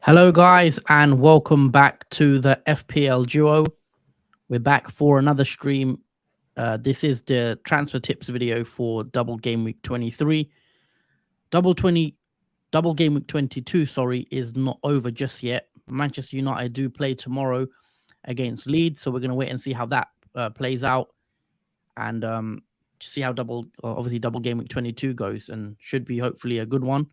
Hello, guys, and welcome back to the FPL Duo. We're back for another stream. This is the transfer tips video for Double Game Week 23. Double 20, Double Game Week 22, sorry, is not over just yet. Manchester United do play tomorrow against Leeds, so we're going to wait and see how that plays out and see how obviously Double Game Week 22 goes, and should be hopefully a good one.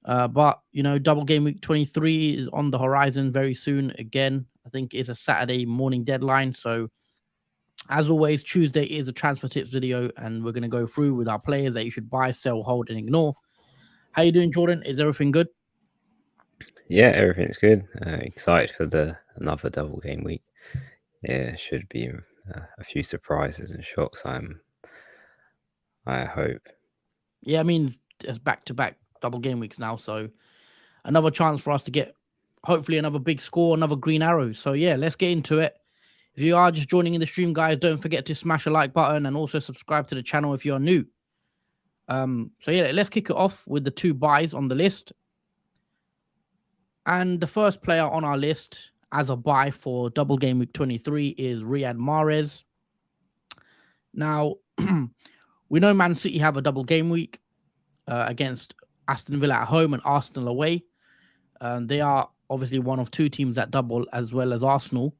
But Double Game Week 23 is on the horizon very soon. Again, I think it's a Saturday morning deadline. So, as always, Tuesday is a transfer tips video, and we're going to go through with our players that you should buy, sell, hold, and ignore. How you doing, Jordan? Is everything good? Yeah, everything's good. Excited for the another double game week. Yeah, should be a few surprises and shocks. I hope. Yeah, I mean, it's back to back double game weeks now, so another chance for us to get hopefully another big score, another green arrow. So yeah, let's get into it. If you are just joining in the stream, guys, don't forget to smash a like button and also subscribe to the channel if you're new. So yeah, let's kick it off with the two buys on the list. And the first player on our list as a buy for Double Game Week 23 is Riyad Mahrez. Now, we know Man City have a double game week against Aston Villa at home and Arsenal away. They are obviously one of two teams that double as well as Arsenal.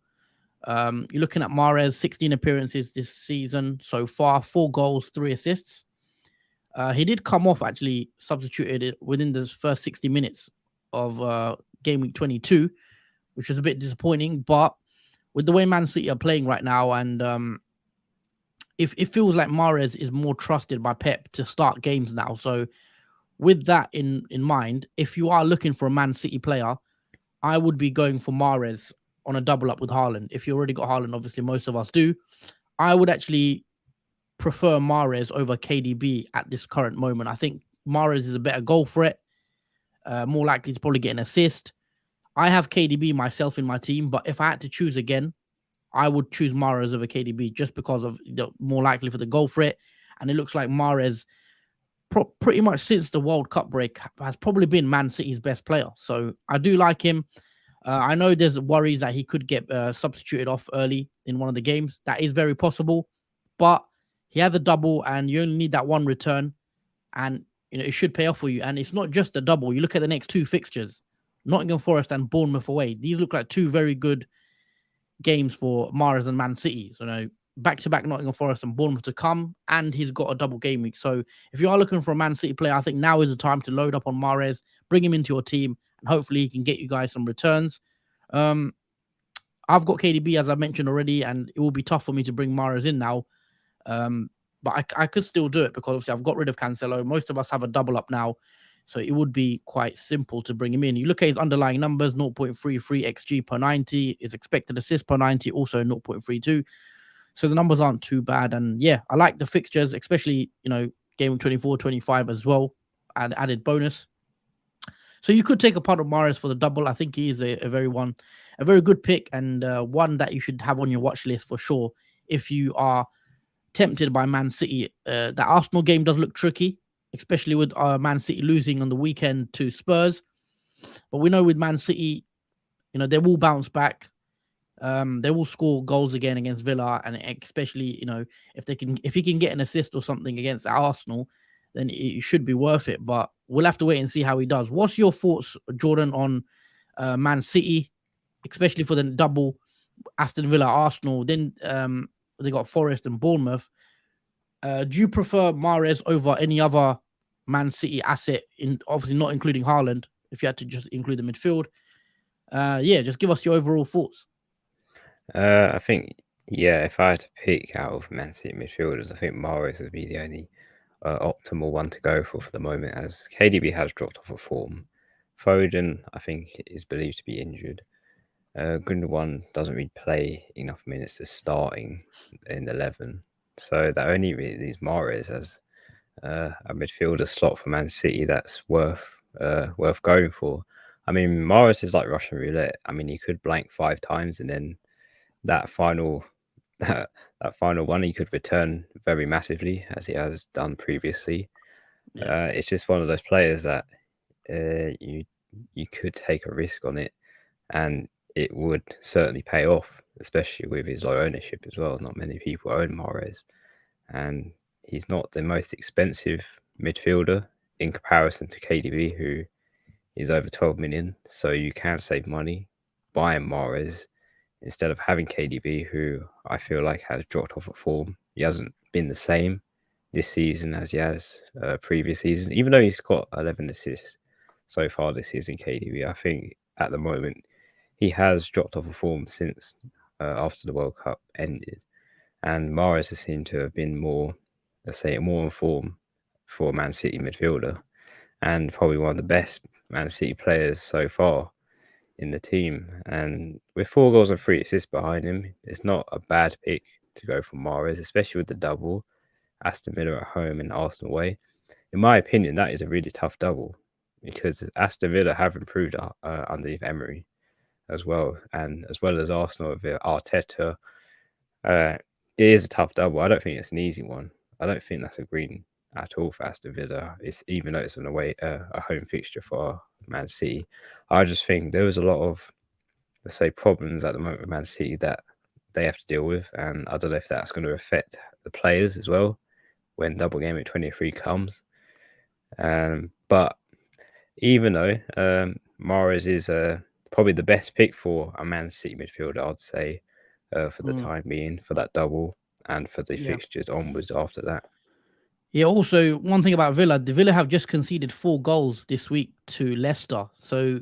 You're looking at Mahrez, 16 appearances this season so far, 4 goals, 3 assists. He did come off, actually substituted within the first 60 minutes of game week 22, which was a bit disappointing. But with the way Man City are playing right now, and it feels like Mahrez is more trusted by Pep to start games now. So with that in mind, if you are looking for a Man City player, I would be going for Mahrez on a double up with Haaland. If you already got Haaland, obviously most of us do. I would actually prefer Mahrez over KDB at this current moment. I think Mahrez is a better goal threat, more likely to probably get an assist. I have KDB myself in my team, but if I had to choose again, I would choose Mahrez over KDB just because of more likely for the goal threat. And it looks like Mahrez, pretty much since the World Cup break, has probably been Man City's best player. So I do like him. I know there's worries that he could get substituted off early in one of the games. That is very possible, but he has a double, and you only need that one return, and it should pay off for you. And it's not just a double. You look at the next two fixtures: Nottingham Forest and Bournemouth away. These look like two very good games for Mahrez and Man City. So, back-to-back Nottingham Forest and Bournemouth to come, and he's got a double game week. So if you are looking for a Man City player, I think now is the time to load up on Mahrez, bring him into your team, and hopefully he can get you guys some returns. Um, I've got KDB, as I mentioned already, and it will be tough for me to bring Mahrez in now. But I could still do it because obviously I've got rid of Cancelo. Most of us have a double up now, so it would be quite simple to bring him in. You look at his underlying numbers: 0.33 xG per 90, his expected assist per 90 also 0.32. So the numbers aren't too bad, and yeah, I like the fixtures, especially game 24, 25 as well, and added bonus. So you could take a part of Mahrez for the double. I think he is a very good pick, and one that you should have on your watch list for sure if you are tempted by Man City. That Arsenal game does look tricky, especially with Man City losing on the weekend to Spurs. But we know with Man City, they will bounce back. They will score goals again against Villa, and especially if he can get an assist or something against Arsenal, then it should be worth it. But we'll have to wait and see how he does. What's your thoughts, Jordan, on Man City, especially for the double Aston Villa, Arsenal? Then they got Forest and Bournemouth. Do you prefer Mahrez over any other Man City asset? Obviously not including Haaland. If you had to just include the midfield, yeah, just give us your overall thoughts. I think if I had to pick out of Man City midfielders, I think Mahrez would be the only optimal one to go for the moment, as KDB has dropped off of form. Foden, I think, is believed to be injured. Gundogan doesn't really play enough minutes to starting in the 11, so that only really leaves Mahrez as a midfielder slot for Man City that's worth going for. I mean, Mahrez is like Russian roulette. I mean, he could blank 5 times, and then that final that final one he could return very massively, as he has done previously. Yeah. It's just one of those players that you you could take a risk on it, and it would certainly pay off, especially with his low ownership as well. Not many people own Mahrez, and he's not the most expensive midfielder in comparison to KDB, who is over 12 million. So you can save money buying Mahrez instead of having KDB, who I feel like has dropped off of form. He hasn't been the same this season as he has previous season, even though he's got 11 assists so far this season. KDB, I think at the moment he has dropped off of form since after the World Cup ended, and Mahrez has seemed to have been more, let's say, more in form for a Man City midfielder, and probably one of the best Man City players so far in the team. And with 4 goals and 3 assists behind him, it's not a bad pick to go for Mahrez, especially with the double, Aston Villa at home and Arsenal away. In my opinion, that is a really tough double because Aston Villa have improved underneath Emery as well, and as well as Arsenal with Arteta. It is a tough double. I don't think it's an easy one. I don't think that's a green at all for Aston Villa. It's even though it's an away a home fixture for Man City. I just think there was a lot of, let's say, problems at the moment with Man City that they have to deal with, and I don't know if that's going to affect the players as well when Double Game Week 23 comes. But even though Mahrez is probably the best pick for a Man City midfielder, I'd say, for the time being, for that double and for the Yeah. fixtures onwards after that. Yeah, also one thing about Villa, the Villa have just conceded 4 goals this week to Leicester. So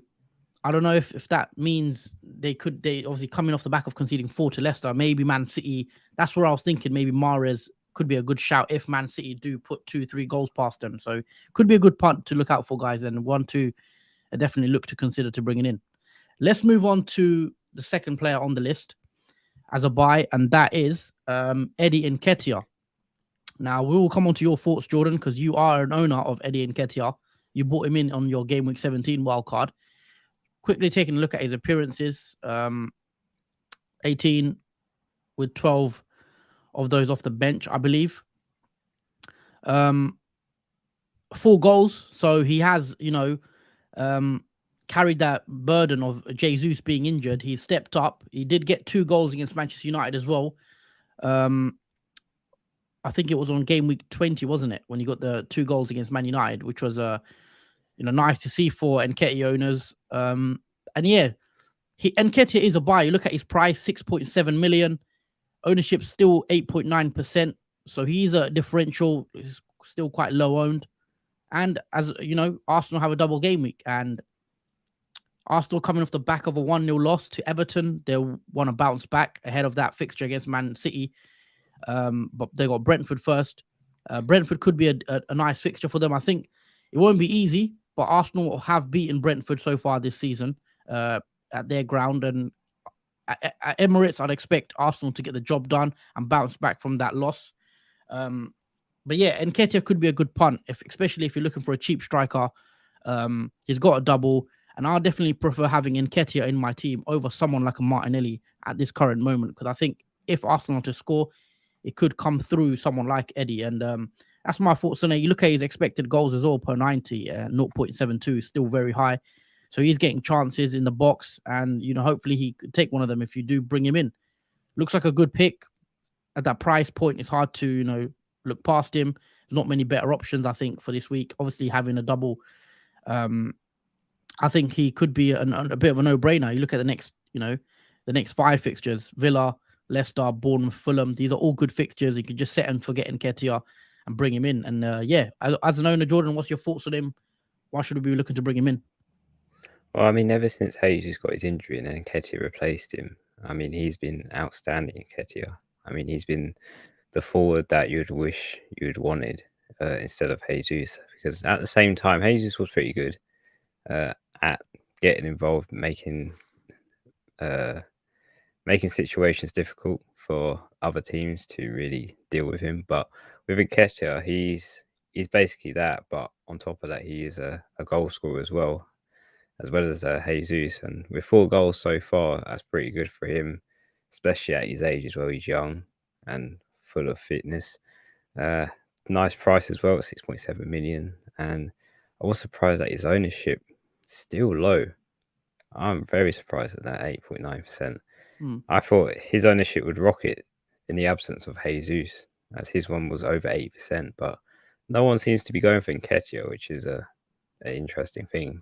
I don't know if that means they obviously coming off the back of conceding 4 to Leicester, maybe Man City, that's where I was thinking maybe Mahrez could be a good shout if Man City do put 2-3 goals past them. So could be a good punt to look out for, guys, and one to definitely look to consider to bringing in. Let's move on to the second player on the list as a buy, and that is Eddie Nketiah. Now, we will come on to your thoughts, Jordan, because you are an owner of Eddie Nketiah. You bought him in on your Game Week 17 wildcard. Quickly taking a look at his appearances, 18 with 12 of those off the bench, I believe. 4 goals, so he has, carried that burden of Jesus being injured. He stepped up. He did get 2 goals against Manchester United as well. I think it was on Game Week 20, wasn't it, when he got the 2 goals against Man United, which was nice to see for Nketiah owners. And yeah, Nketiah is a buy. You look at his price, 6.7 million. Ownership still 8.9%. So he's a differential. He's still quite low owned. And as you know, Arsenal have a double game week, and Arsenal coming off the back of a 1-0 loss to Everton. They want to bounce back ahead of that fixture against Man City. But they got Brentford first. Brentford could be a nice fixture for them. I think it won't be easy, but Arsenal have beaten Brentford so far this season at their ground. And at Emirates, I'd expect Arsenal to get the job done and bounce back from that loss. But yeah, Nketiah could be a good punt, especially if you're looking for a cheap striker. He's got a double, and I'll definitely prefer having Nketiah in my team over someone like a Martinelli at this current moment, because I think if Arsenal to score, it could come through someone like Eddie. And that's my thoughts on it. You look at his expected goals as well per 90, 0.72, still very high. So he's getting chances in the box, and hopefully he could take one of them if you do bring him in. Looks like a good pick at that price point. It's hard to look past him. There's not many better options, I think, for this week. Obviously, having a double, I think he could be a bit of a no-brainer. You look at the next 5 fixtures: Villa, Leicester, Bournemouth, Fulham. These are all good fixtures. You could just set and forget Nketiah and bring him in. And yeah, as an owner, Jordan, what's your thoughts on him? Why should we be looking to bring him in? Well, I mean, ever since Jesus got his injury and then Nketiah replaced him, I mean, he's been outstanding, Nketiah. I mean, he's been the forward that you'd wish you'd wanted instead of Jesus, because at the same time, Jesus was pretty good at getting involved, making situations difficult for other teams to really deal with him. But with Nketiah, he's basically that, but on top of that, he is a goal scorer as well as Jesus. And with 4 goals so far, that's pretty good for him, especially at his age as well. He's young and full of fitness. Nice price as well at 6.7 million. And I was surprised at his ownership, still low. I'm very surprised at that 8.9%. Hmm. I thought his ownership would rocket in the absence of Jesus, as his one was over 8%, but no one seems to be going for Nketiah, which is an interesting thing.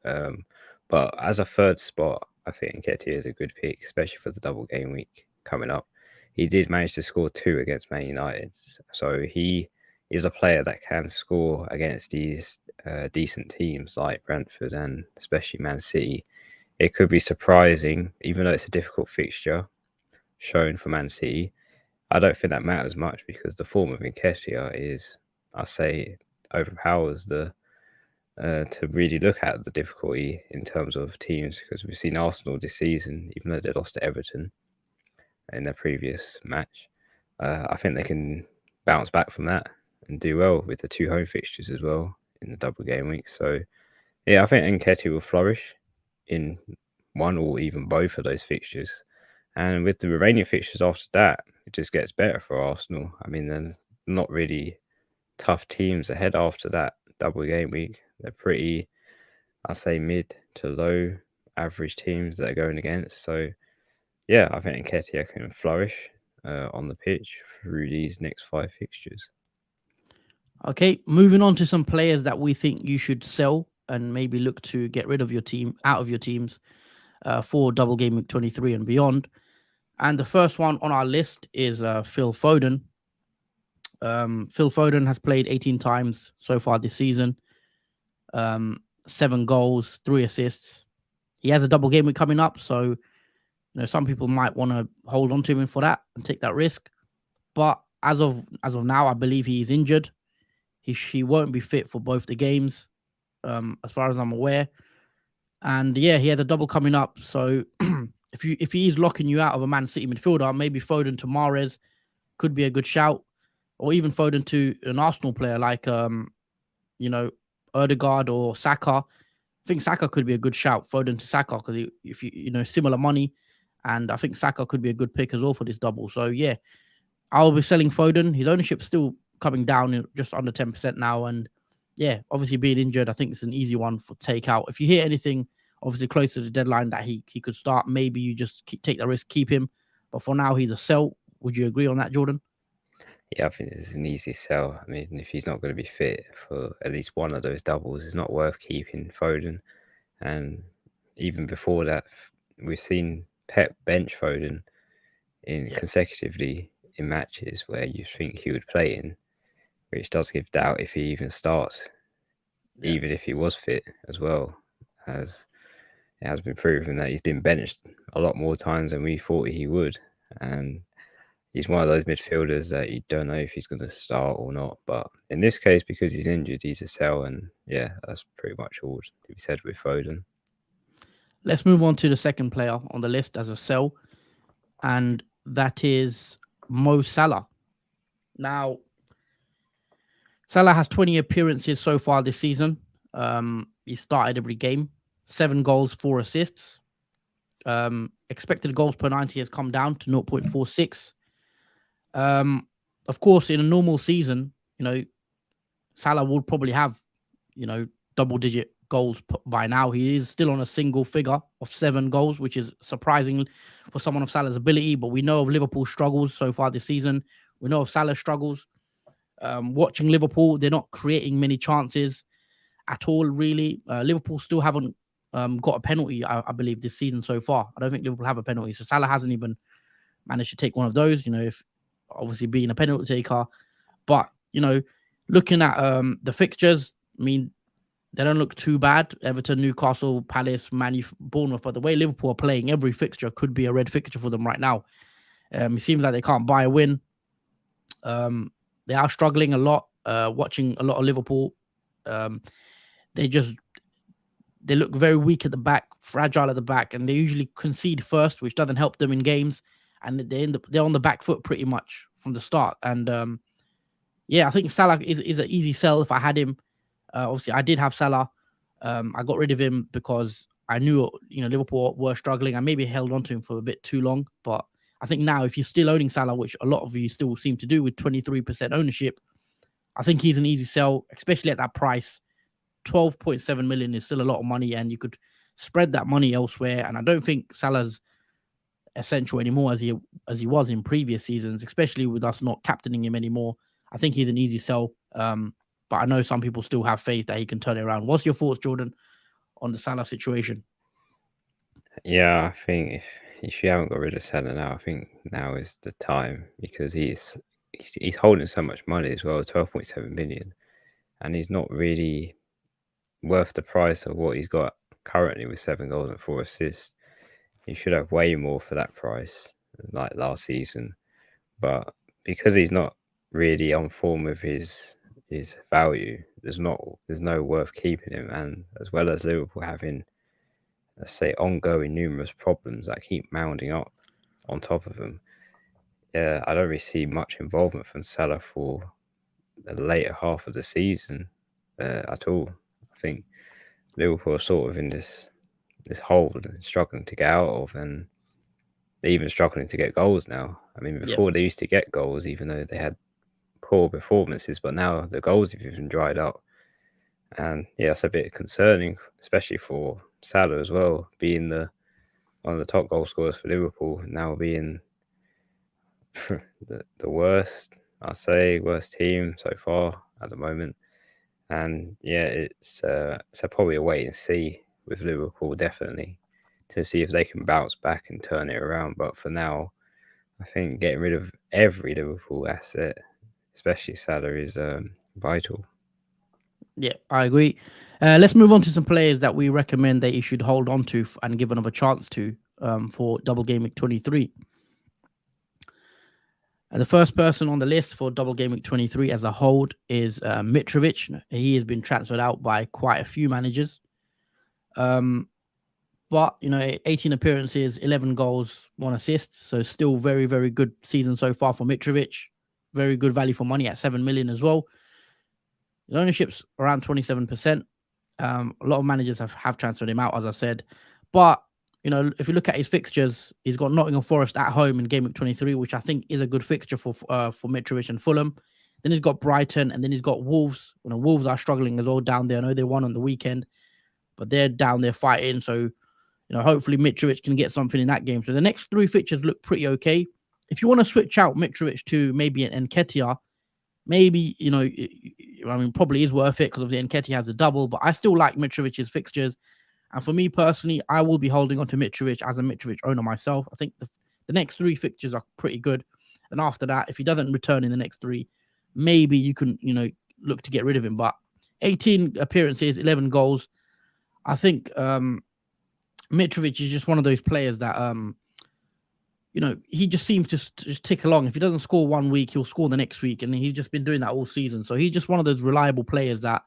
But as a third spot, I think Nketiah is a good pick, especially for the double game week coming up. He did manage to score 2 against Man United, so he is a player that can score against these decent teams like Brentford and especially Man City. It could be surprising, even though it's a difficult fixture shown for Man City. I don't think that matters much because the form of Nketiah is, I say, overpowers the to really look at the difficulty in terms of teams, because we've seen Arsenal this season, even though they lost to Everton in their previous match. I think they can bounce back from that and do well with the 2 home fixtures as well in the double game week. So yeah, I think Nketiah will flourish in one or even both of those fixtures. And with the remaining fixtures after that, it just gets better for Arsenal. I mean, there's not really tough teams ahead after that double game week. They're pretty, I say, mid to low average teams that are going against. So yeah, I think Nketiah can flourish on the pitch through these next 5 fixtures. Okay, moving on to some players that we think you should sell and maybe look to get rid of your team out of your teams for double game week 23 and beyond. And the first one on our list is Phil Foden. Phil Foden has played 18 times so far this season, 7 goals, 3 assists. He has a double game week coming up, so some people might want to hold on to him for that and take that risk. But as of now, I believe he is injured. He won't be fit for both the games, as far as I'm aware. And yeah, he has a double coming up. So if he is locking you out of a Man City midfielder, maybe Foden to Mahrez could be a good shout, or even Foden to an Arsenal player like Odegaard or Saka. I think Saka could be a good shout. Foden to Saka, because if similar money, and I think Saka could be a good pick as well for this double. So yeah, I'll be selling Foden. His ownership's still coming down, just under 10% now, and yeah, obviously being injured, I think it's an easy one for take out. If you hear anything, obviously close to the deadline that he could start, maybe you just take the risk, keep him. But for now, he's a sell. Would you agree on that, Jordan? Yeah, I think this is an easy sell. I mean, if he's not going to be fit for at least one of those doubles, it's not worth keeping Foden. And even before that, we've seen Pep bench Foden in consecutively in matches where you think he would play in, which does give doubt if he even starts, even if he was fit as well. As it has been proven that he's been benched a lot more times than we thought he would. And he's one of those midfielders that you don't know if he's going to start or not. But in this case, because he's injured, he's a sell. And yeah, that's pretty much all to be said with Foden. Let's move on to the second player on the list as a sell, and that is Mo Salah. Now, Salah has 20 appearances so far this season. He started every game, 7 goals, 4 assists. Expected goals per 90 has come down to 0.46. Of course, in a normal season, Salah would probably have, double-digit goals by now. He is still on a single figure of 7 goals, which is surprising for someone of Salah's ability. But we know of Liverpool's struggles so far this season. We know of Salah's struggles. Watching Liverpool, they're not creating many chances at all, really. Liverpool still haven't got a penalty, I believe, this season so far. I don't think Liverpool have a penalty. So Salah hasn't even managed to take one of those, if obviously being a penalty taker. But, looking at the fixtures, I mean, they don't look too bad. Everton, Newcastle, Palace, Man U, Bournemouth. But the way Liverpool are playing, every fixture could be a red fixture for them right now. It seems like they can't buy a win. They are struggling a lot. Watching a lot of Liverpool, they look very weak at the back, fragile at the back, and they usually concede first, which doesn't help them in games. And they're on the back foot pretty much from the start. And yeah, I think Salah is an easy sell if I had him. Obviously, I did have Salah. I got rid of him because I knew Liverpool were struggling. I maybe held on to him for a bit too long, but I think now if you're still owning Salah, which a lot of you still seem to do with 23% ownership, I think he's an easy sell, especially at that price. 12.7 million is still a lot of money, and you could spread that money elsewhere. And I don't think Salah's essential anymore as he was in previous seasons, especially with us not captaining him anymore. I think he's an easy sell. But I know some people still have faith that he can turn it around. What's your thoughts, Jordan, on the Salah situation? Yeah, I think if you haven't got rid of Salah now, I think now is the time because he's holding so much money as well, 12.7 million, and he's not really worth the price of what he's got currently with 7 goals and 4 assists. He should have way more for that price, like last season. But because he's not really on form with his value, there's no worth keeping him. And as well as Liverpool having, let's say, ongoing numerous problems that keep mounting up on top of him, yeah, I don't really see much involvement from Salah for the later half of the season at all. I think Liverpool are sort of in this hole and struggling to get out of, and they're even struggling to get goals now. I mean, Yep. before they used to get goals, even though they had poor performances, but now the goals have even dried up. And yeah, it's a bit concerning, especially for Salah as well, being one of the top goal scorers for Liverpool, now being the worst, I'd say, worst team so far at the moment. And yeah, it's probably a wait and see with Liverpool, definitely, to see if they can bounce back and turn it around. But for now, I think getting rid of every Liverpool asset, especially Salah, is vital. Yeah, I agree. Let's move on to some players that we recommend that you should hold on to and give another chance to for Double Game Week 23. And the first person on the list for Double Game Week 23 as a hold is Mitrovic. He has been transferred out by quite a few managers. But, 18 appearances, 11 goals, 1 assist. So still very, very good season so far for Mitrovic. Very good value for money at 7 million as well. His ownership's around 27%. A lot of managers have transferred him out, as I said. But, if you look at his fixtures, he's got Nottingham Forest at home in Game Week 23, which I think is a good fixture for Mitrovic and Fulham. Then he's got Brighton, and then he's got Wolves. Wolves are struggling as well down there. I know they won on the weekend, but they're down there fighting. So, hopefully Mitrovic can get something in that game. So the next 3 fixtures look pretty okay. If you want to switch out Mitrovic to maybe an Nketiah, maybe, probably is worth it because of the Nketiah has a double, but I still like Mitrovic's fixtures. And for me personally, I will be holding on to Mitrovic as a Mitrovic owner myself. I think the next 3 fixtures are pretty good. And after that, if he doesn't return in the next 3, maybe you can, look to get rid of him. But 18 appearances, 11 goals. I think Mitrovic is just one of those players that he just seems to just tick along. If he doesn't score 1 week, he'll score the next week, and he's just been doing that all season. So he's just one of those reliable players that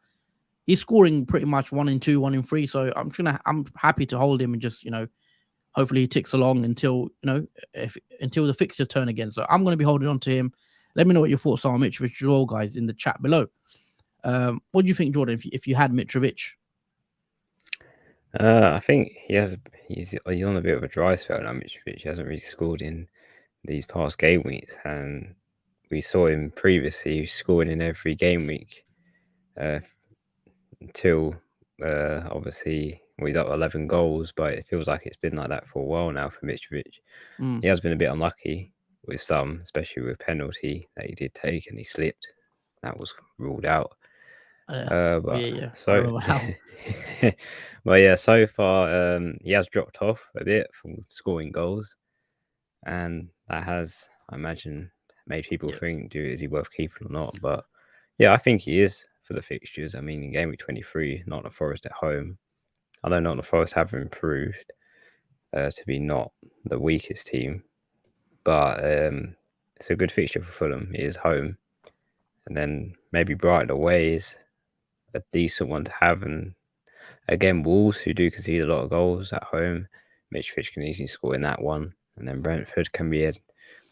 he's scoring pretty much 1 in 2, 1 in 3. So I'm happy to hold him and just hopefully he ticks along until until the fixture turn again. So I'm going to be holding on to him. Let me know what your thoughts are on Mitrovic, all guys, in the chat below. What do you think, Jordan? If you had Mitrovic? I think he's on a bit of a dry spell now. Mitrovic hasn't really scored in these past game weeks, and we saw him previously scoring in every game week until obviously he's up 11 goals, but it feels like it's been like that for a while now for Mitrovic. He has been a bit unlucky with some, especially with penalty that he did take and he slipped. That was ruled out. So well, yeah, so far he has dropped off a bit from scoring goals, and that has, I imagine, made people think, is he worth keeping or not? But yeah, I think he is for the fixtures. I mean, in game week 23, Nottingham Forest at home, I know Nottingham Forest have improved to be not the weakest team, but it's a good fixture for Fulham. It is home, and then maybe Brighton away is a decent one to have. And again, Wolves, who do concede a lot of goals at home, Mitrovic can easily score in that one. And then Brentford can be a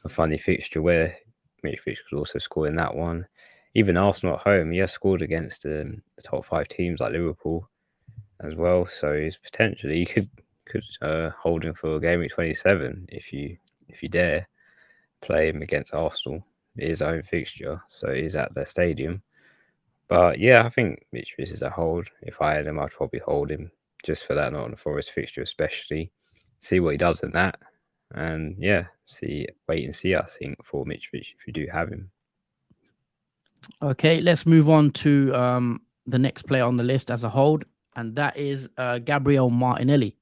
funny fixture where Mitrovic could also score in that one. Even Arsenal at home, he has scored against the top 5 teams like Liverpool as well. So he's potentially, you could hold him for game week 27 if you dare play him against Arsenal. It is his own fixture, so he's at their stadium. But yeah, I think Mitrovic is a hold. If I had him, I'd probably hold him just for that Nottingham Forest fixture, especially. See what he does in that, and yeah, wait and see. I think for Mitrovic, if you do have him. Okay, let's move on to the next player on the list as a hold, and that is Gabriel Martinelli.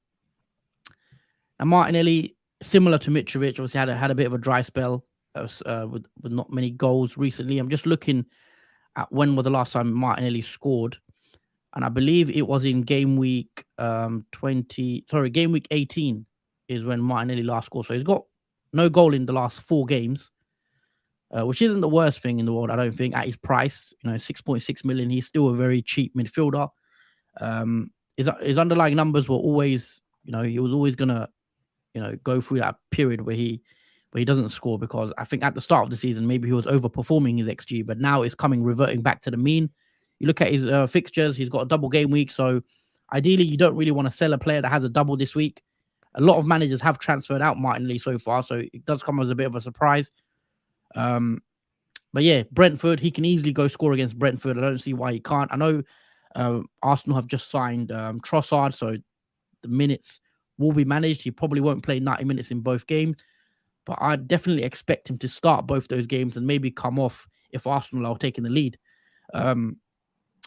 Now, Martinelli, similar to Mitrovic, obviously had a bit of a dry spell with not many goals recently. I'm just looking at when was the last time Martinelli scored, and I believe it was in game week 18 is when Martinelli last scored. So he's got no goal in the last 4 games, which isn't the worst thing in the world, I don't think. At his price, 6.6 million, he's still a very cheap midfielder. His underlying numbers were always, he was always gonna, go through that period where he doesn't score, because I think at the start of the season maybe he was overperforming his XG, but now it's reverting back to the mean. You look at his fixtures; he's got a double game week, so ideally you don't really want to sell a player that has a double this week. A lot of managers have transferred out Martinelli so far, so it does come as a bit of a surprise. But yeah, Brentford, he can easily go score against Brentford. I don't see why he can't. I know Arsenal have just signed Trossard, so the minutes will be managed. He probably won't play 90 minutes in both games, but I definitely expect him to start both those games and maybe come off if Arsenal are taking the lead.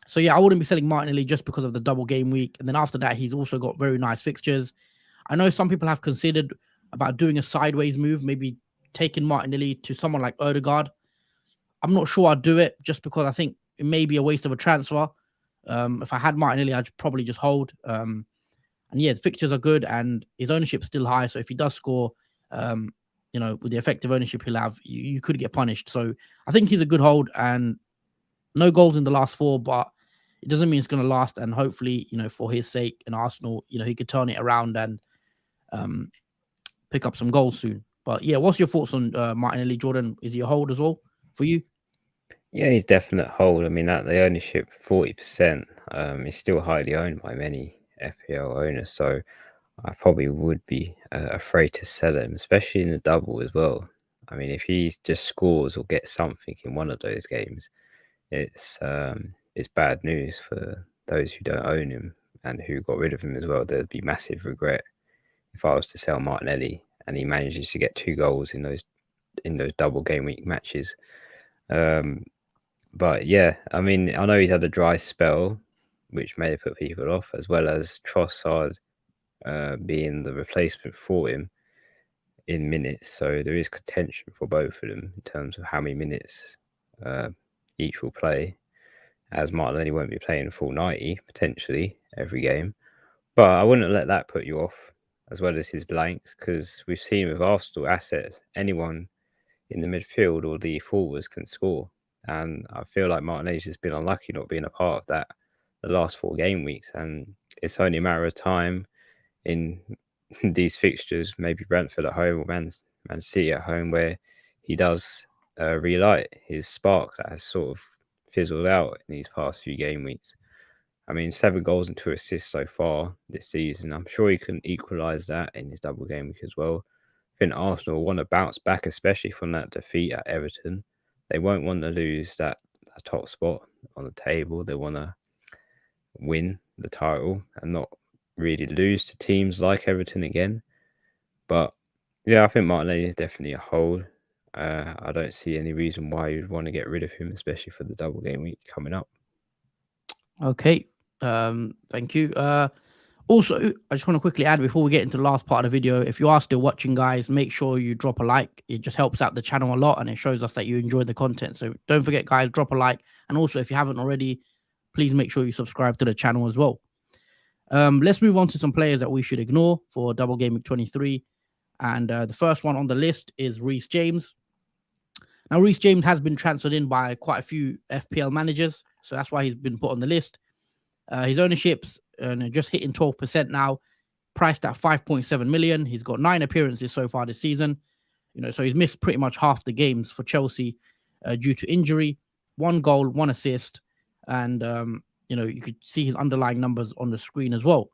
So yeah, I wouldn't be selling Martinelli just because of the double game week. And then after that, he's also got very nice fixtures. I know some people have considered about doing a sideways move, maybe taking Martinelli to someone like Odegaard. I'm not sure I'd do it just because I think it may be a waste of a transfer. If I had Martinelli, I'd probably just hold. And yeah, the fixtures are good and his ownership's still high. So if he does score, with the effective ownership he'll have, you could get punished. So I think he's a good hold, and no goals in the last 4, but it doesn't mean it's going to last. And hopefully, for his sake and Arsenal, he could turn it around and pick up some goals soon. But yeah, what's your thoughts on Martinelli, Jordan? Is he a hold as well for you? Yeah, he's definite hold. I mean, at the ownership 40%, he's still highly owned by many FPL owners. So I probably would be afraid to sell him, especially in the double as well. I mean, if he just scores or gets something in one of those games, it's bad news for those who don't own him and who got rid of him as well. There'd be massive regret if I was to sell Martinelli and he manages to get 2 goals in those double game week matches. But yeah, I mean, I know he's had a dry spell, which may have put people off, as well as Trossard being the replacement for him in minutes. So there is contention for both of them in terms of how many minutes each will play, as Martinelli won't be playing full 90 potentially every game. But I wouldn't let that put you off, as well as his blanks, because we've seen with Arsenal assets, anyone in the midfield or the forwards can score. And I feel like Martinelli's just been unlucky not being a part of that the last 4 game weeks. And it's only a matter of time in these fixtures, maybe Brentford at home or Man City at home, where he does relight his spark that has sort of fizzled out in these past few game weeks. I mean, 7 goals and 2 assists so far this season. I'm sure he can equalise that in his double game week as well. I think Arsenal want to bounce back, especially from that defeat at Everton. They won't want to lose that top spot on the table. They want to win the title and not really lose to teams like Everton again. But yeah, I think Martinelli is definitely a hold. I don't see any reason why you'd want to get rid of him, especially for the double game week coming up. Okay. Thank you. Also, I just want to quickly add before we get into the last part of the video, if you are still watching, guys, make sure you drop a like. It just helps out the channel a lot and it shows us that you enjoy the content. So don't forget, guys, drop a like. And also, if you haven't already, please make sure you subscribe to the channel as well. Let's move on to some players that we should ignore for Double Game Week 23. And the first one on the list is Reece James. Now, Reece James has been transferred in by quite a few FPL managers, so that's why he's been put on the list. His ownership's just hitting 12% now, priced at 5.7 million. He's got 9 appearances so far this season. So he's missed pretty much half the games for Chelsea due to injury. 1 goal, 1 assist, and you could see his underlying numbers on the screen as well.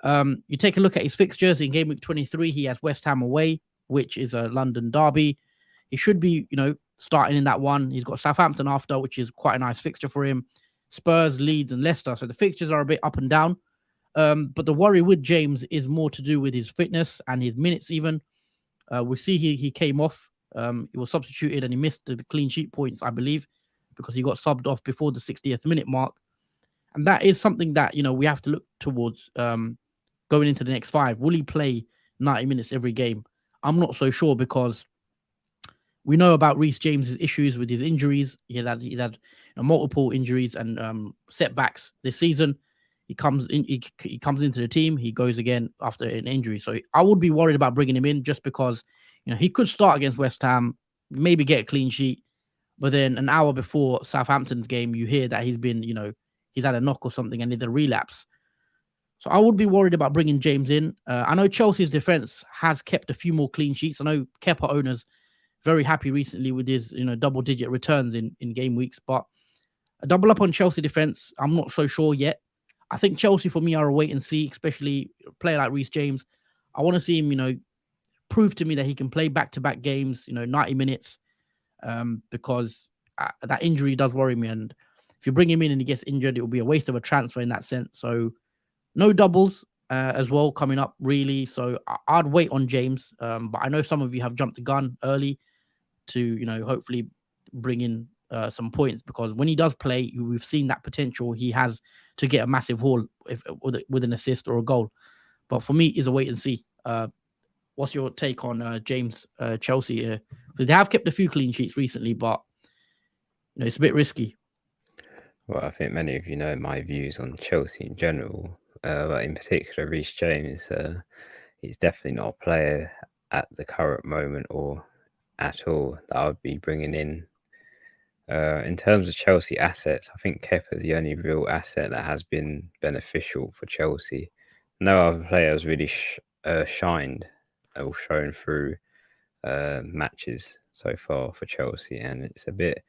You take a look at his fixtures in game week 23. He has West Ham away, which is a London derby. He should be, starting in that one. He's got Southampton after, which is quite a nice fixture for him. Spurs, Leeds, and Leicester. So the fixtures are a bit up and down. But the worry with James is more to do with his fitness and his minutes. Even we see he came off. He was substituted and he missed the clean sheet points, I believe, because he got subbed off before the 60th minute mark. And that is something that we have to look towards going into the next five. Will he play 90 minutes every game? I'm not so sure because we know about Reece James's issues with his injuries. He's had multiple injuries and setbacks this season. He comes in. He comes into the team. He goes again after an injury. So I would be worried about bringing him in just because he could start against West Ham, maybe get a clean sheet, but then an hour before Southampton's game, you hear that he's had a knock or something and it's a relapse. So I would be worried about bringing James in. I know Chelsea's defense has kept a few more clean sheets. I know Kepa owners very happy recently with his double-digit returns in game weeks, but a double up on Chelsea defense, I'm not so sure yet. I think Chelsea for me are a wait and see, especially a player like Reece James. I want to see him, prove to me that he can play back-to-back games, 90 minutes, because that injury does worry me. And if you bring him in and he gets injured, it will be a waste of a transfer in that sense. So no doubles as well coming up, really. So I'd wait on James. But I know some of you have jumped the gun early to, hopefully bring in some points, because when he does play, we've seen that potential he has to get a massive haul with an assist or a goal. But for me, it's a wait and see. What's your take on James Chelsea? They have kept a few clean sheets recently, but it's a bit risky. Well, I think many of you know my views on Chelsea in general, but in particular, Reece James. He's definitely not a player at the current moment or at all that I would be bringing in. In terms of Chelsea assets, I think Kepa is the only real asset that has been beneficial for Chelsea. No other player has really shined or shown through matches so far for Chelsea, and it's a bit.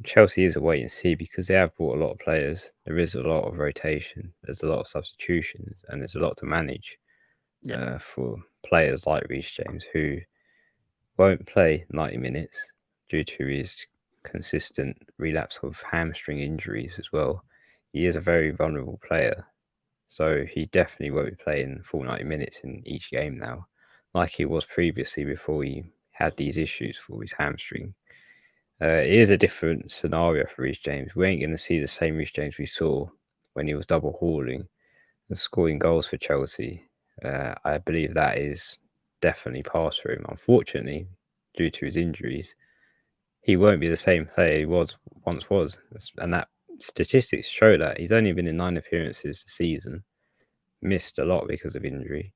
Chelsea is a wait and see because they have bought a lot of players. There is a lot of rotation. There's a lot of substitutions, and there's a lot to manage for players like Reece James, who won't play 90 minutes due to his consistent relapse of hamstring injuries as well. He is a very vulnerable player, so he definitely won't be playing full 90 minutes in each game now, like he was previously before he had these issues for his hamstring. It is a different scenario for Reece James. We ain't going to see the same Reece James we saw when he was double hauling and scoring goals for Chelsea. I believe that is definitely past for him. Unfortunately, due to his injuries, he won't be the same player he once was. And that statistics show that he's only been in 9 appearances this season, missed a lot because of injury.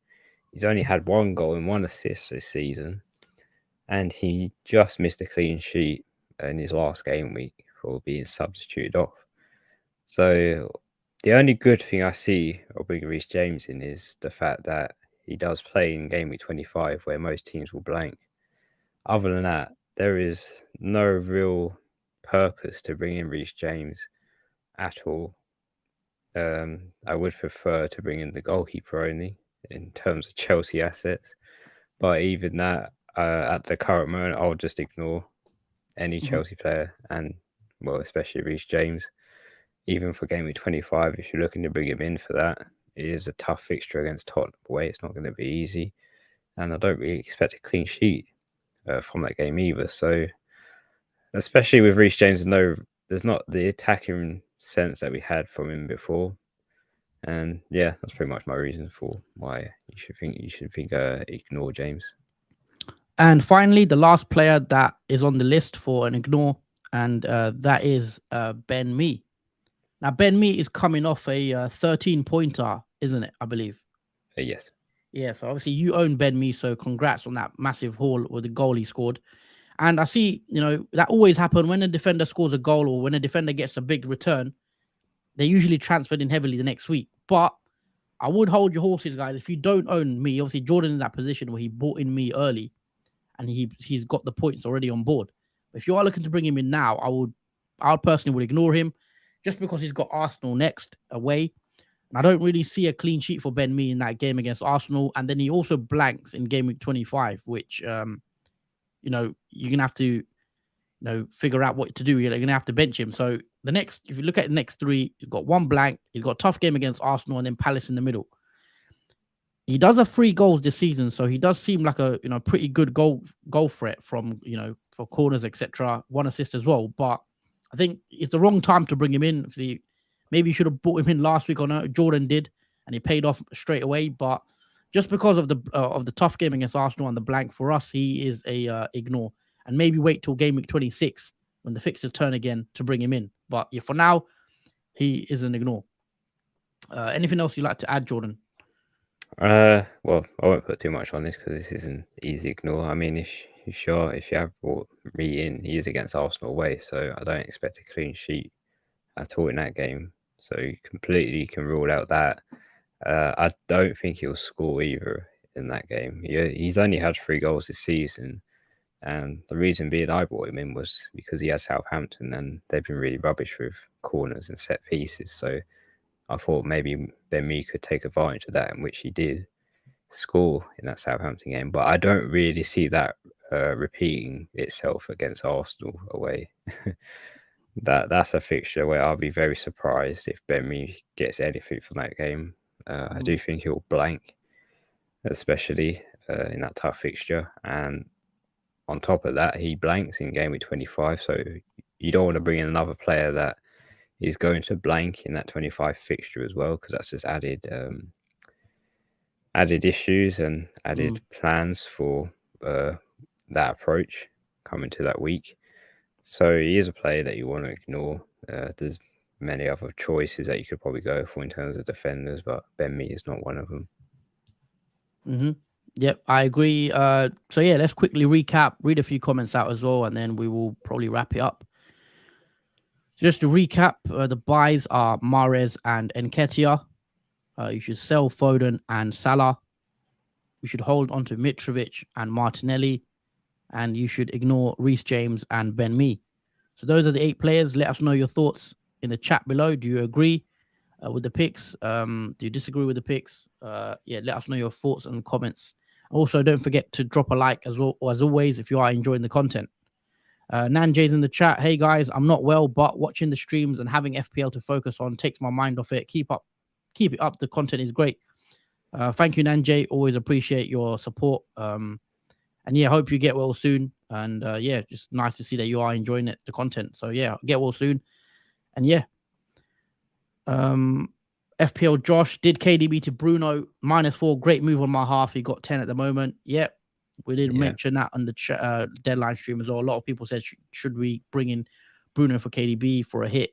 He's only had 1 goal and 1 assist this season, and he just missed a clean sheet in his last game week for being substituted off. So the only good thing I see of bringing Reece James in is the fact that he does play in game week 25, where most teams will blank. Other than that, there is no real purpose to bring in Reece James at all. I would prefer to bring in the goalkeeper only in terms of Chelsea assets, but even that, at the current moment, I'll just ignore any Chelsea player, and well, especially Reece James. Even for game week 25, if you're looking to bring him in for that, it is a tough fixture against Tottenham away. It's not going to be easy, and I don't really expect a clean sheet from that game either. So, especially with Reece James, there's not the attacking sense that we had from him before, and yeah, that's pretty much my reason for why you should think ignore James. And finally, the last player that is on the list for an ignore, and that is Ben Mee. Now, Ben Mee is coming off a 13-pointer, isn't it? I believe. Yes. Yeah, so obviously you own Ben Mee, so congrats on that massive haul with the goal he scored. And I see, that always happens when a defender scores a goal or when a defender gets a big return, they're usually transferred in heavily the next week. But I would hold your horses, guys. If you don't own Mee, obviously Jordan in that position where he bought in Mee early, and he's got the points already on board. But if you are looking to bring him in now, I personally would ignore him just because he's got Arsenal next away. And I don't really see a clean sheet for Ben Mee in that game against Arsenal. And then he also blanks in game week 25, which, you're going to have to figure out what to do. You're going to have to bench him. So if you look at the next three, you've got one blank. You've got a tough game against Arsenal and then Palace in the middle. He does have 3 goals this season, so he does seem like a pretty good goal threat from for corners, etc. 1 assist as well. But I think it's the wrong time to bring him in. Maybe you should have brought him in last week. Or no, Jordan did, and he paid off straight away. But just because of the tough game against Arsenal and the blank for us, he is a ignore. And maybe wait till game week 26 when the fixtures turn again to bring him in. But yeah, for now, he is an ignore. Anything else you'd like to add, Jordan? Well, I won't put too much on this because this is an easy ignore. I mean, if you have brought Ree in, he is against Arsenal away, so I don't expect a clean sheet at all in that game. So you completely can rule out that. I don't think he'll score either in that game. He's only had 3 goals this season, and the reason being I brought him in was because he has Southampton, and they've been really rubbish with corners and set pieces. So I thought maybe Ben Mee could take advantage of that, in which he did score in that Southampton game. But I don't really see that repeating itself against Arsenal away. That's a fixture where I'll be very surprised if Ben Mee gets anything from that game. I do think he'll blank, especially in that tough fixture. And on top of that, he blanks in game week 25. So you don't want to bring in another player that is going to blank in that 25 fixture as well, because that's just added issues and added plans for that approach coming to that week. So he is a player that you want to ignore. There's many other choices that you could probably go for in terms of defenders, but Ben Mee is not one of them. Yep, I agree. So yeah, let's quickly recap, read a few comments out as well, and then we will probably wrap it up. Just to recap, the buys are Mahrez and Nketiah. You should sell Foden and Salah. You should hold on to Mitrovic and Martinelli. And you should ignore Reece James and Ben Mee. So those are the 8 players. Let us know your thoughts in the chat below. Do you agree with the picks? Do you disagree with the picks? Yeah, let us know your thoughts and comments. Also, don't forget to drop a like as always if you are enjoying the content. Nanjay's in the chat. Hey guys, I'm not well, but watching the streams and having FPL to focus on takes my mind off it. Keep it up. The content is great. Thank you, Nanjay. Always appreciate your support. And yeah, hope you get well soon. And yeah, just nice to see that you are enjoying the content. So yeah, get well soon. And yeah, FPL Josh did KDB to Bruno -4. Great move on my half. He got 10 at the moment. Yep. We did mention that on the deadline stream as well. A lot of people said, should we bring in Bruno for KDB for a hit?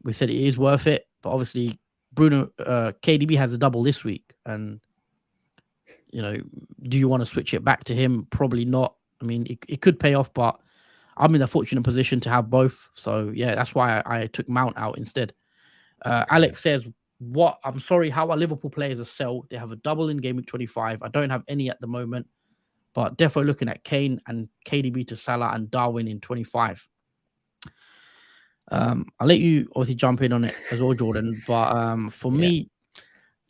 We said it is worth it, but obviously KDB has a double this week, and do you want to switch it back to him? Probably not. I mean, it could pay off, but I'm in a fortunate position to have both. So yeah, that's why I took Mount out instead. Alex says, "What? I'm sorry. How are Liverpool players a sell? They have a double in game week 25. I don't have any at the moment, but definitely looking at Kane and KDB to Salah and Darwin in 25." I'll let you obviously jump in on it as well, Jordan. But for me,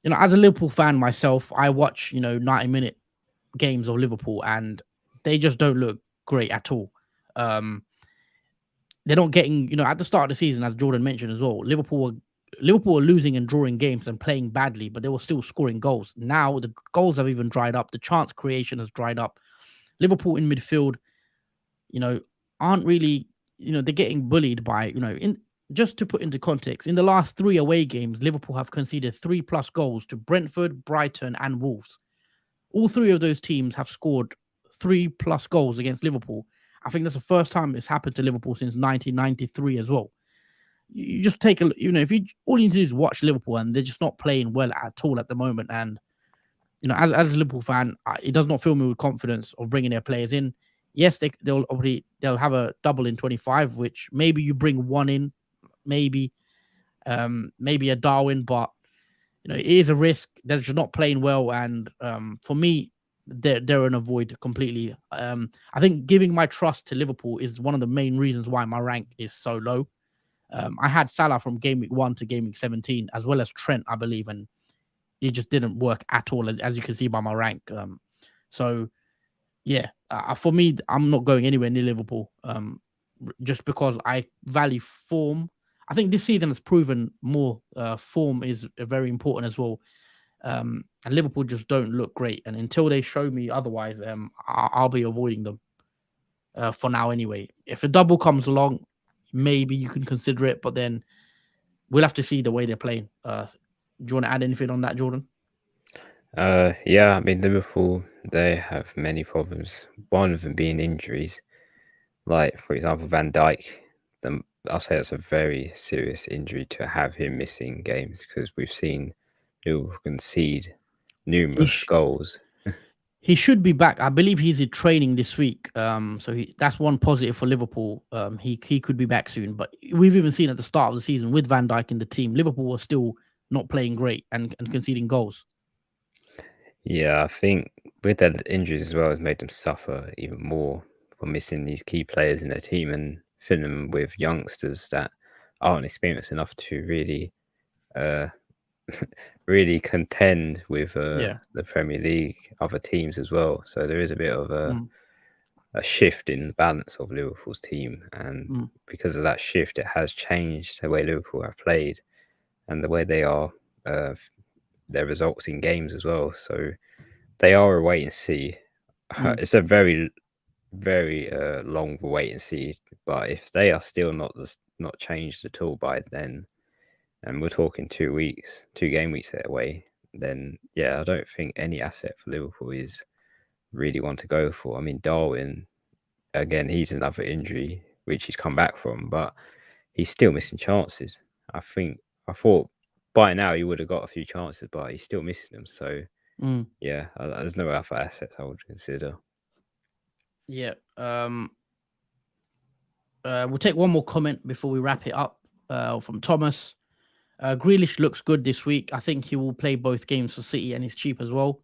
as a Liverpool fan myself, I watch 90-minute games of Liverpool, and they just don't look great at all. They're not getting, at the start of the season, as Jordan mentioned as well, Liverpool are losing and drawing games and playing badly, but they were still scoring goals. Now the goals have even dried up. The chance creation has dried up. Liverpool in midfield, aren't really, they're getting bullied by, just to put into context, in the last 3 away games, Liverpool have conceded 3+ goals to Brentford, Brighton, and Wolves. All 3 of those teams have scored 3+ goals against Liverpool. I think that's the first time it's happened to Liverpool since 1993 as well. You just take all you need to do is watch Liverpool, and they're just not playing well at all at the moment. And as a Liverpool fan, it does not fill me with confidence of bringing their players in. Yes, they'll have a double in 25, which maybe you bring one in, maybe a Darwin, but it is a risk. They're just not playing well, and for me, they're an avoid completely. I think giving my trust to Liverpool is one of the main reasons why my rank is so low. I had Salah from game week 1 to game week 17, as well as Trent, I believe, and it just didn't work at all, as you can see by my rank. So Yeah, for me, I'm not going anywhere near Liverpool. Just because I value form. I think this season has proven more. Form is very important as well. And Liverpool just don't look great. And until they show me otherwise, I'll be avoiding them for now anyway. If a double comes along, maybe you can consider it, but then we'll have to see the way they're playing. Do you want to add anything on that, Jordan? Yeah, I mean Liverpool, they have many problems. One of them being injuries. Like for example, Van Dijk. I'll say that's a very serious injury to have him missing games because we've seen Liverpool concede numerous goals. He should be back. I believe he's in training this week. So that's one positive for Liverpool. He could be back soon. But we've even seen at the start of the season with Van Dijk in the team, Liverpool was still not playing great and conceding goals. Yeah, I think with their injuries as well has made them suffer even more for missing these key players in their team and filling them with youngsters that aren't experienced enough to really really contend with the Premier League, other teams as well. So there is a bit of a shift in the balance of Liverpool's team, and because of that shift, it has changed the way Liverpool have played and the way they are their results in games as well. So they are a wait and see. It's a very, very long wait and see. But if they are still not changed at all by then, and we're talking 2 weeks, 2 game weeks away, then yeah, I don't think any asset for Liverpool is really one to go for. I mean, Darwin, again, he's another injury which he's come back from, but he's still missing chances. I thought by now he would have got a few chances, but he's still missing them. So yeah, there's no other assets I would consider. Yeah. We'll take one more comment before we wrap it up from Thomas. Grealish looks good this week. I think he will play both games for City and he's cheap as well.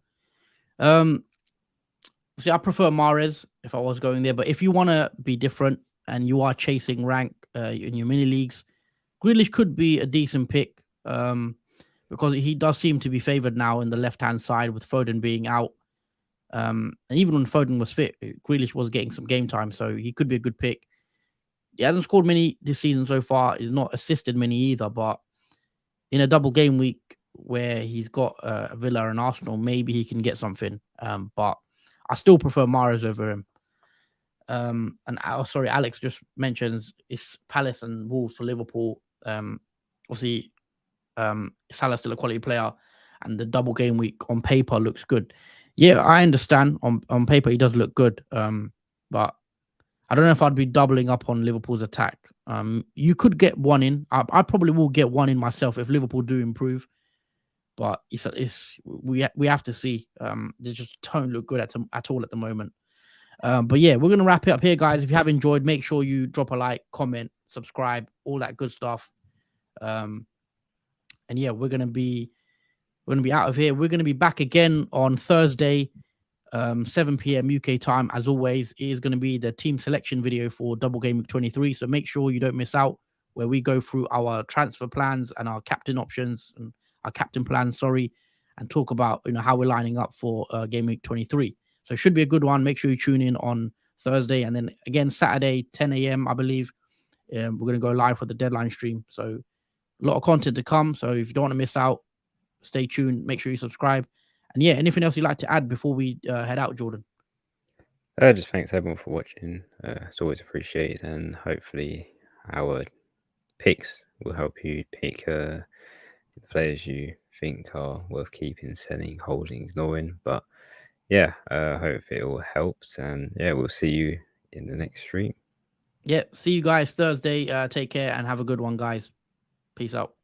See, I prefer Mahrez if I was going there, but if you want to be different and you are chasing rank in your mini leagues, Grealish could be a decent pick because he does seem to be favored now in the left-hand side with Foden being out. And even when Foden was fit, Grealish was getting some game time, so he could be a good pick. He hasn't scored many this season so far. He's not assisted many either, but in a double game week where he's got Villa and Arsenal, maybe he can get something. But I still prefer Mahrez over him. And sorry, Alex just mentions it's Palace and Wolves for Liverpool. Obviously, Salah's still a quality player, and the double game week on paper looks good. Yeah, I understand. On paper, he does look good. But I don't know if I'd be doubling up on Liverpool's attack. You could get one in. I probably will get one in myself if Liverpool do improve. But we have to see. They just don't look good at all at the moment. But yeah, we're gonna wrap it up here, guys. If you have enjoyed, make sure you drop a like, comment, subscribe, all that good stuff. And yeah, we're gonna be out of here. We're gonna be back again on Thursday, 7 p.m. UK time. As always, it is going to be the team selection video for Double Gameweek 23. So make sure you don't miss out, where we go through our transfer plans and our captain options and our captain plans, and talk about how we're lining up for Game Week 23. So it should be a good one. Make sure you tune in on Thursday, and then again Saturday 10 a.m. I believe we're going to go live for the deadline stream. So a lot of content to come. So if you don't want to miss out, stay tuned. Make sure you subscribe. And yeah, anything else you'd like to add before we head out, Jordan? Just thanks everyone for watching. It's always appreciated, and hopefully our picks will help you pick the players you think are worth keeping, selling, holding, ignoring. But yeah, hope it all helps, and yeah, we'll see you in the next stream. Yeah, see you guys Thursday. Take care and have a good one, guys. Peace out.